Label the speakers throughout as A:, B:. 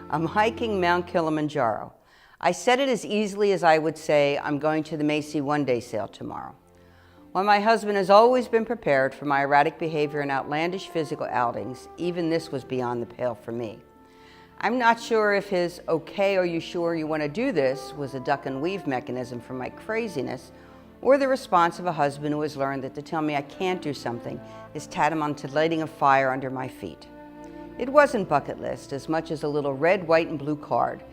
A: I'm hiking Mount Kilamanjaro. I said it as easily as I would say I'm going to the Macy one-day sale tomorrow. While my husband has always been prepared for my erratic behavior and outlandish physical outings, even this was beyond the pale for me. I'm not sure if his "okay, are you sure you want to do this" was a duck and weave mechanism for my craziness, or the response of a husband who has learned that to tell me I can't do something is tantamount to lighting a fire under my feet. It wasn't bucket list as much as a little red, white, and blue card.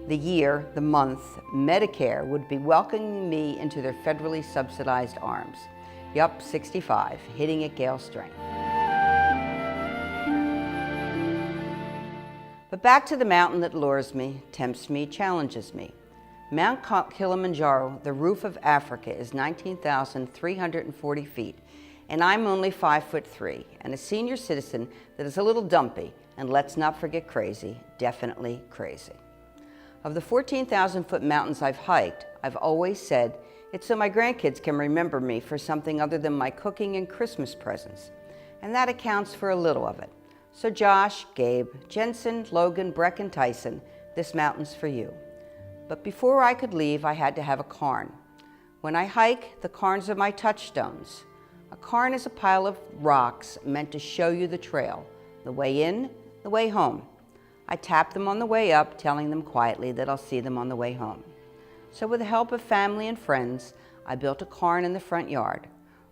A: The year, the month, Medicare would be welcoming me into their federally subsidized arms. Yup, 65, hitting at gale strength. But back to the mountain that lures me, tempts me, challenges me. Mount Kilamanjaro, the roof of Africa, is 19,340 feet, and I'm only 5'3", and a senior citizen that is a little dumpy, and let's not forget crazy, definitely crazy. Of the 14,000-foot mountains I've hiked, I've always said it's so my grandkids can remember me for something other than my cooking and Christmas presents, and that accounts for a little of it. So Josh, Gabe, Jensen, Logan, Breck, and Tyson, this mountain's for you. But before I could leave, I had to have a cairn. When I hike, the cairns are my touchstones. A cairn is a pile of rocks meant to show you the trail, the way in, the way home. I tap them on the way up, telling them quietly that I'll see them on the way home. So with the help of family and friends, I built a cairn in the front yard.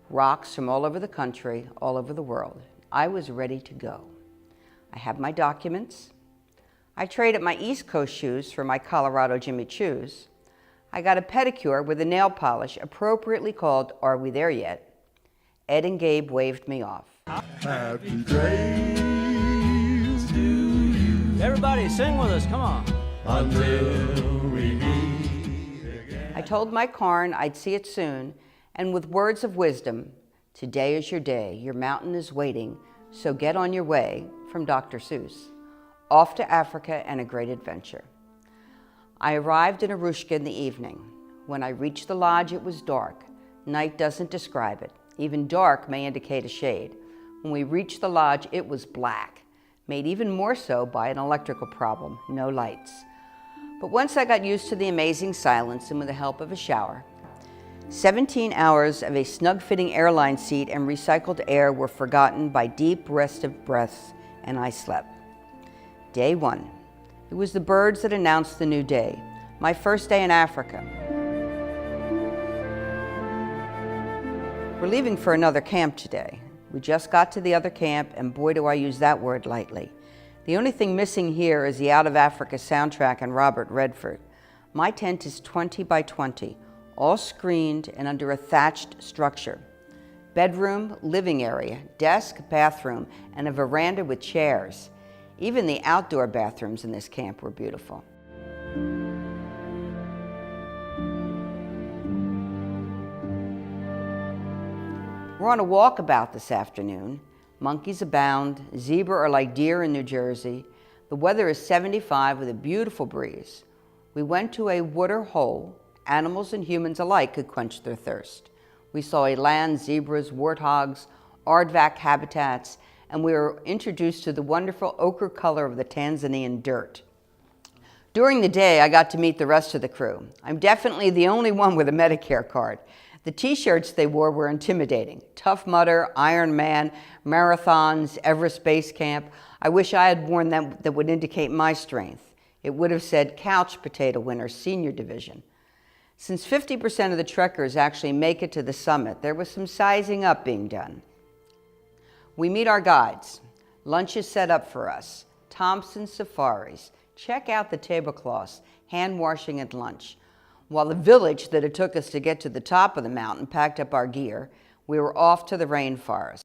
A: Rocks from all over the country, all over the world. I was ready to go. I have my documents. I traded my East Coast shoes for my Colorado Jimmy Choos. I got a pedicure with a nail polish appropriately called "Are We There Yet?" Ed and Gabe waved me off.
B: Happy days to you.
C: Everybody sing with us, come on.
B: Until we meet again.
A: I told my cairn I'd see it soon, and with words of wisdom, "Today is your day, your mountain is waiting, so get on your way," from Dr. Seuss. Off to Africa and a great adventure. I arrived in Arusha in the evening. When I reached the lodge, it was dark. Night doesn't describe it. Even dark may indicate a shade. When we reached the lodge, it was black, made even more so by an electrical problem, no lights. But once I got used to the amazing silence and with the help of a shower, 17 hours of a snug-fitting airline seat and recycled air were forgotten by deep, restive breaths, and I slept. Day one. It was the birds that announced the new day, my first day in Africa. We're leaving for another camp today. We just got to the other camp, and boy do I use that word lightly. The only thing missing here is the Out of Africa soundtrack and Robert Redford. My tent is 20 by 20, all screened and under a thatched structure. Bedroom, living area, desk, bathroom, and a veranda with chairs. Even the outdoor bathrooms in this camp were beautiful. We're on a walkabout this afternoon. Monkeys abound, zebra are like deer in New Jersey. The weather is 75 with a beautiful breeze. We went to a water hole. Animals and humans alike could quench their thirst. We saw eland, zebras, warthogs, aardvark habitats, and we were introduced to the wonderful ochre color of the Tanzanian dirt. During the day, I got to meet the rest of the crew. I'm definitely the only one with a Medicare card. The t-shirts they wore were intimidating. Tough Mudder, Iron Man, marathons, Everest Base Camp. I wish I had worn them that would indicate my strength. It would have said Couch Potato Winner, Senior Division. Since 50% of the trekkers actually make it to the summit, there was some sizing up being done. We meet our guides. Lunch is set up for us. Thompson Safaris. Check out the tablecloths, hand washing at lunch. While the village that it took us to get to the top of the mountain packed up our gear, we were off to the rainforest.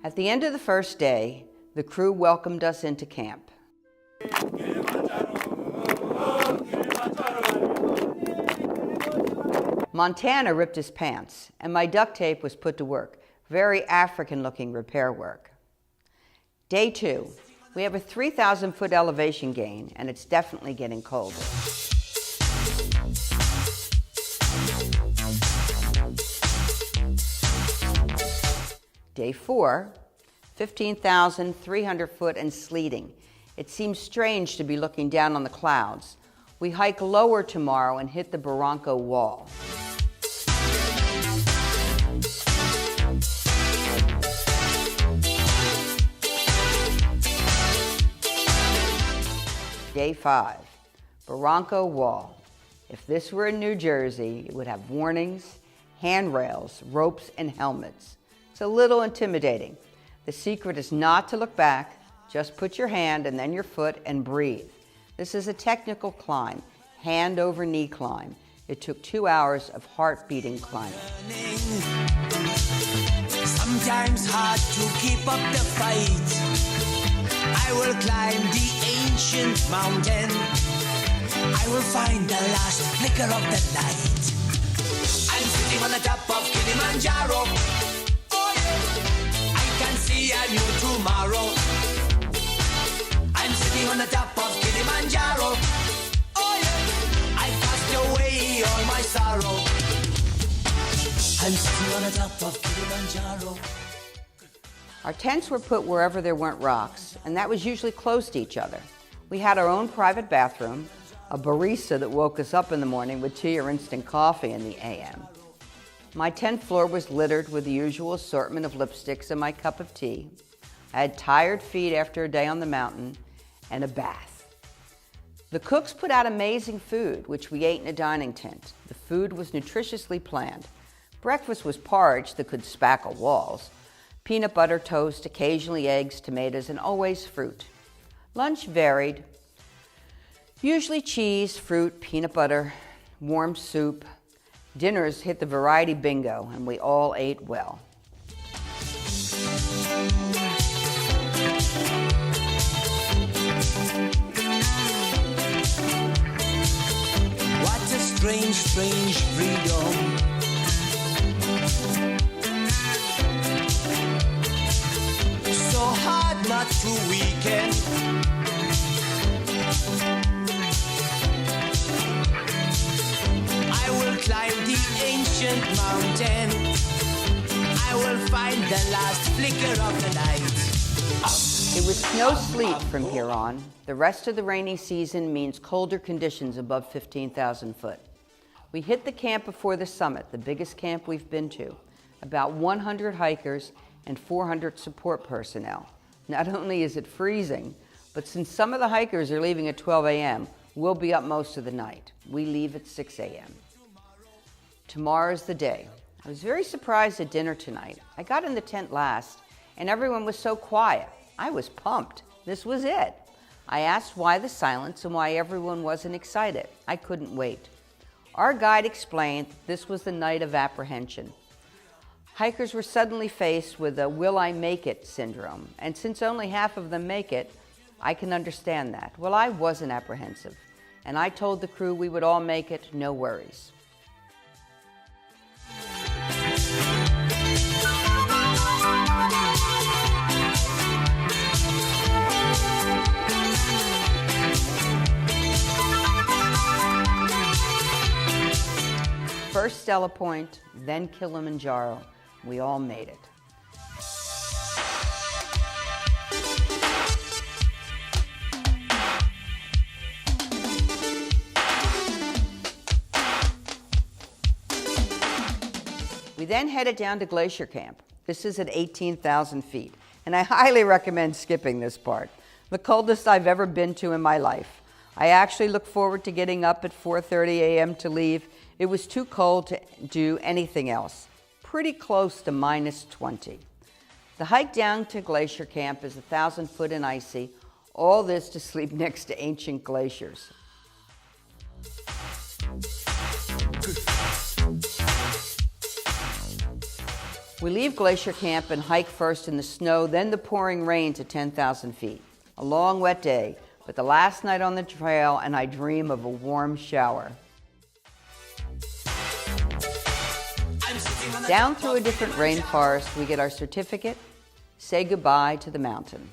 A: At the end of the first day, the crew welcomed us into camp. Montana ripped his pants, and my duct tape was put to work. Very African-looking repair work. Day 2. We have a 3,000-foot elevation gain, and it's definitely getting colder. Day 4, 15,300 foot and sleeting. It seems strange to be looking down on the clouds. We hike lower tomorrow and hit the Barranco Wall. Day 5, Barranco Wall. If this were in New Jersey, it would have warnings, handrails, ropes, and helmets. It's a little intimidating. The secret is not to look back, just put your hand and then your foot and breathe. This is a technical climb, hand over knee climb. It took 2 hours of heart-beating climbing.
C: Sometimes hard to keep up the fight. I will climb the ancient mountain. I will find the last flicker of the light. I'm sitting on the top of Kilamanjaro. Oh yeah, I can see a new tomorrow. I'm sitting on the top of Kilamanjaro. Oh yeah, I cast away all my sorrow. I'm sitting on the top of Kilamanjaro.
A: Our tents were put wherever there weren't rocks, and that was usually close to each other. We had our own private bathroom, a barista that woke us up in the morning with tea or instant coffee in the AM. My tent floor was littered with the usual assortment of lipsticks and my cup of tea. I had tired feet after a day on the mountain, and a bath. The cooks put out amazing food, which we ate in a dining tent. The food was nutritiously planned. Breakfast was porridge that could spackle walls. Peanut butter toast, occasionally eggs, tomatoes, and always fruit. Lunch varied. Usually cheese, fruit, peanut butter, warm soup. Dinners hit the variety bingo, and we all ate well.
C: What a strange, strange freedom. So hard not to weaken. I will climb the ancient mountain. I will find the last flicker of the light.
A: It was no sleep from here on. The rest of the rainy season means colder conditions above 15,000 foot. We hit the camp before the summit, the biggest camp we've been to. About 100 hikers and 400 support personnel. Not only is it freezing, but since some of the hikers are leaving at 12 a.m., we'll be up most of the night. We leave at 6 a.m. Tomorrow's the day. I was very surprised at dinner tonight. I got in the tent last, and everyone was so quiet. I was pumped. This was it. I asked why the silence and why everyone wasn't excited. I couldn't wait. Our guide explained that this was the night of apprehension. Hikers were suddenly faced with a will I make it syndrome, and since only half of them make it, I can understand that. Well, I wasn't apprehensive, and I told the crew we would all make it, no worries. First Stella Point, then Kilamanjaro. We all made it. We then headed down to Glacier Camp. This is at 18,000 feet, and I highly recommend skipping this part. The coldest I've ever been to in my life. I actually look forward to getting up at 4:30 a.m. to leave. It was too cold to do anything else. Pretty close to minus 20. The hike down to Glacier Camp is 1,000 foot and icy. All this to sleep next to ancient glaciers. We leave Glacier Camp and hike first in the snow, then the pouring rain to 10,000 feet. A long, wet day, but the last night on the trail, and I dream of a warm shower. Down through a different rainforest, we get our certificate, say goodbye to the mountain.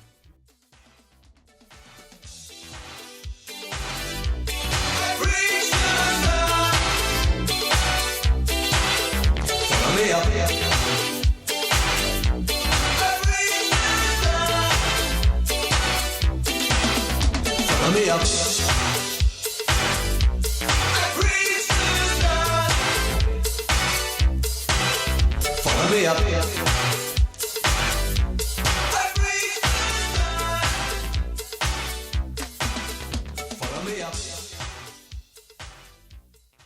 C: me up. Follow me up.